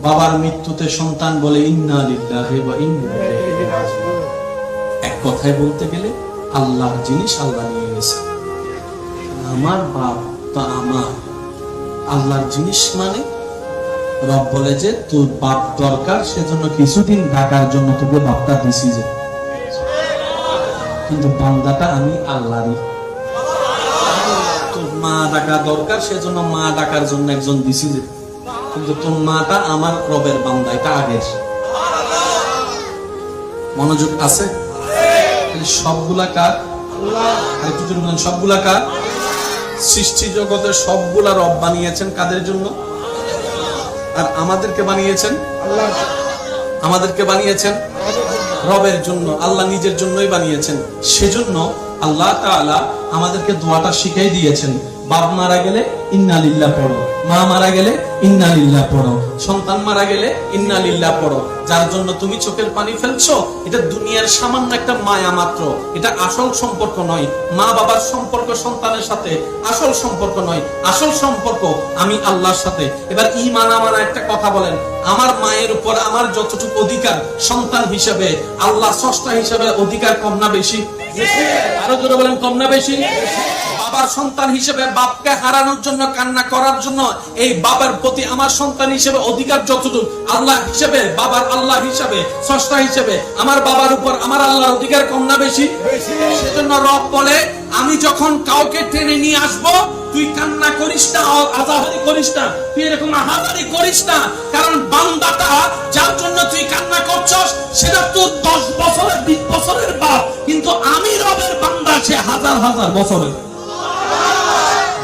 বাবার মৃত্যুতে সন্তান বলে ইন্না লিল্লাহি ওয়া ইন্না ইলাইহি রাজিউন। এক কথায় বলতে গেলে আল্লাহর জিনিস আল্লাহ নিয়ে গেছে। আমার বাপ তো আমার আল্লাহর জিনিস, মানে রব বলে যে তোর বাপ দরকার, সেজন্য কিছুদিন ঢাকার জন্য তোকে বাপটা দিছি যে, কিন্তু বান্দাটা আমি আল্লাহরই। তোর মা ডাকা দরকার, সেজন্য মা ডাকার জন্য একজন দিছি যে, কিন্তু তোর মাটা আমার রবের বান্দা, এটা আগের। মনোযোগ আছে? সবগুলা কার? আল্লাহ। সবগুলা কার? সৃষ্টি জগতের সবগুলা রব বানিয়েছেন কাদের জন্য? আর আমাদেরকে বানিয়েছেন আল্লাহ। আমাদেরকে বানিয়েছেন রবের জন্য, আল্লাহ নিজের জন্যই বানিয়েছেন। সেজন্য আল্লাহ তাআলা আমাদেরকে দোয়াটা শিখিয়ে দিয়েছেন। বাপ মারা গেলে ইন্না লিল্লাহ পড়ো, মা মারা গেলে ইন্না লিল্লাহ পড়ো, সন্তান মারা গেলে ইন্না লিল্লাহ পড়ো। যার জন্য তুমি চোখের পানি ফেলছো, এটা দুনিয়ার সামান্য একটা মায়া মাত্র, এটা আসল সম্পর্ক নয়। মা বাবার সম্পর্ক সন্তানের সাথে আসল সম্পর্ক নয়, আসল সম্পর্ক আমি আল্লাহর সাথে। এবার ঈমান আনা একটা কথা বলেন, আমার মায়ের উপর আমার যতটুকু অধিকার সন্তান হিসেবে, আল্লাহ স্রষ্টা হিসেবে অধিকার কম না বেশি? আরো জোরে বলেন, কম না বেশি? বাবার সন্তান হিসেবে বাপকে হারানোর জন্য, কান্না করার জন্য এই বাবার প্রতি আমার সন্তান হিসেবে অধিকার যতটুকু, আল্লাহ হিসেবে, বাবার আল্লাহ হিসেবে, স্রষ্টা হিসেবে আমার বাবার উপর আমার আল্লাহর অধিকার কম না বেশি? সেজন্য রব বলে, আমি যখন কাউকে টেনে নিয়ে আসবো, তুই কান্না করিস না, আজাহারি করিস না, তুই এরকম আহাজারি করিস না। কারণ বান্দাটা যার জন্য তুই কান্না করছস, সেটা তোর 10 বছরের 20 বছরের বাপ, কিন্তু আমি রবের বান্দা সে হাজার হাজার বছরের।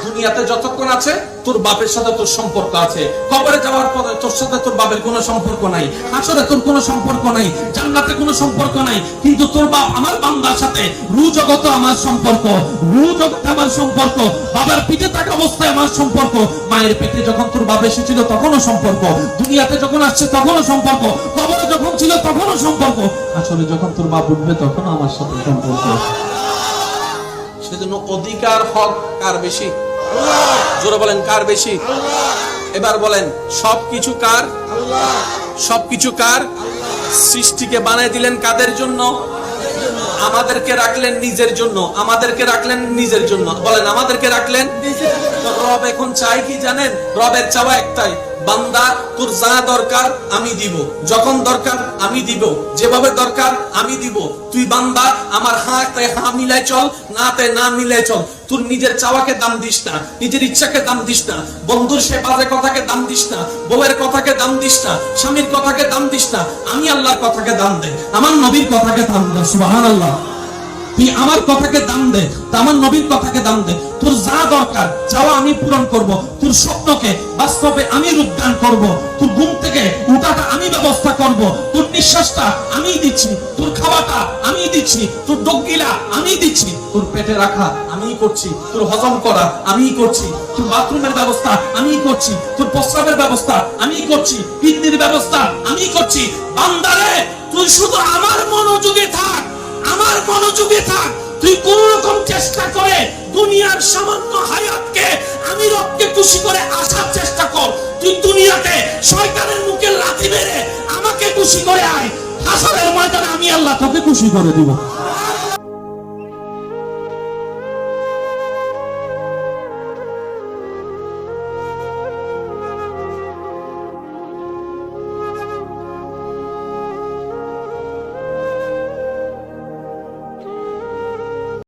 দুনিয়াতে যতক্ষণ আছে তোর বাপের সাথে তোর সম্পর্ক আছে, কবরে যাওয়ার পরে তোর সাথে তোর বাপের কোনো সম্পর্ক নাই, হাসরে তোর কোনো সম্পর্ক নাই, জান্নাতে কোনো সম্পর্ক নাই, কিন্তু তোর বাপ আমার বান্দার সাথে রু জগতে আমার সম্পর্ক, রু জগতে আমার সম্পর্ক, বাবার পিঠে থাকা অবস্থায় আমার সম্পর্ক, মায়ের পেটে যখন তোর বাপ এসেছিল তখনও সম্পর্ক, দুনিয়াতে যখন আসছে তখনও সম্পর্ক, কবরে যখন ছিল তখনও সম্পর্ক, আসলে যখন তোর বাপ উঠবে তখনও আমার সাথে সম্পর্ক। সেজন্য অধিকার হক কার বেশি? জোরে বলেন, কার বেশি? এবার বলেন, সবকিছু কার? সবকিছু কার? সৃষ্টিকে বানিয়ে দিলেন কাদের জন্য? আমাদেরকে রাখলেন নিজের জন্য, আমাদেরকে রাখলেন নিজের জন্য। বলেন, আমাদেরকে রাখলেন। রব এখন চাই কি জানেন? রবের চাওয়া একটাই, বান্দা তোর যা দরকার আমি দিব, যখন দরকার আমি দিব, যেভাবে দরকার আমি দিব। তুই বান্দা আমার হাতে হা মিলাই চল, নাতে না মিলাই চল। তোর নিজের চাওয়াকে দাম দিস না, নিজের ইচ্ছাকে দাম দিস না, বন্ধুর সে বাজে কথাকে দাম দিস না, বউয়ের কথাকে দাম দিস না, স্বামীর কথাকে দাম দিস না। আমি আল্লাহর কথাকে দাম দে, আমার নবীর কথাকে দাম দে। সুবহানাল্লাহ। তুই আমার কথাকে দাম দে, আমার নবীর কথাকে দাম দে। তোর যা দরকার চাওয়া আমি পূরণ করব, তোর স্বপ্নকে বাস্তবে আমি রূপদান করব, তোর ঘুম থেকে উঠাটা আমি ব্যবস্থা করব, তোর নিঃশ্বাসটা আমি দিচ্ছি, তোর খাওয়াটা আমি দিচ্ছি, তোর ডগিলা আমি দিচ্ছি, তোর পেটে রাখা আমি করছি, তোর হজম করা আমি করছি, তোর বাথরুমের ব্যবস্থা আমি করছি, তোর প্রস্রাবের ব্যবস্থা আমি করছি, কিডনির ব্যবস্থা আমি করছি। বান্দারে তুই শুধু আমার মনোযোগে থাক, আমার মনোযোগে থাক। তুই কোন রকম চেষ্টা করে দুনিয়ার সামান্য হায়াতকে আমি রবকে খুশি করে আসার চেষ্টা কর। তুই দুনিয়াতে শয়তানের মুখে লাথি মেরে আমাকে খুশি করে আয়, হাসরের ময়দানে আমি আল্লাহ তোকে খুশি করে দিব।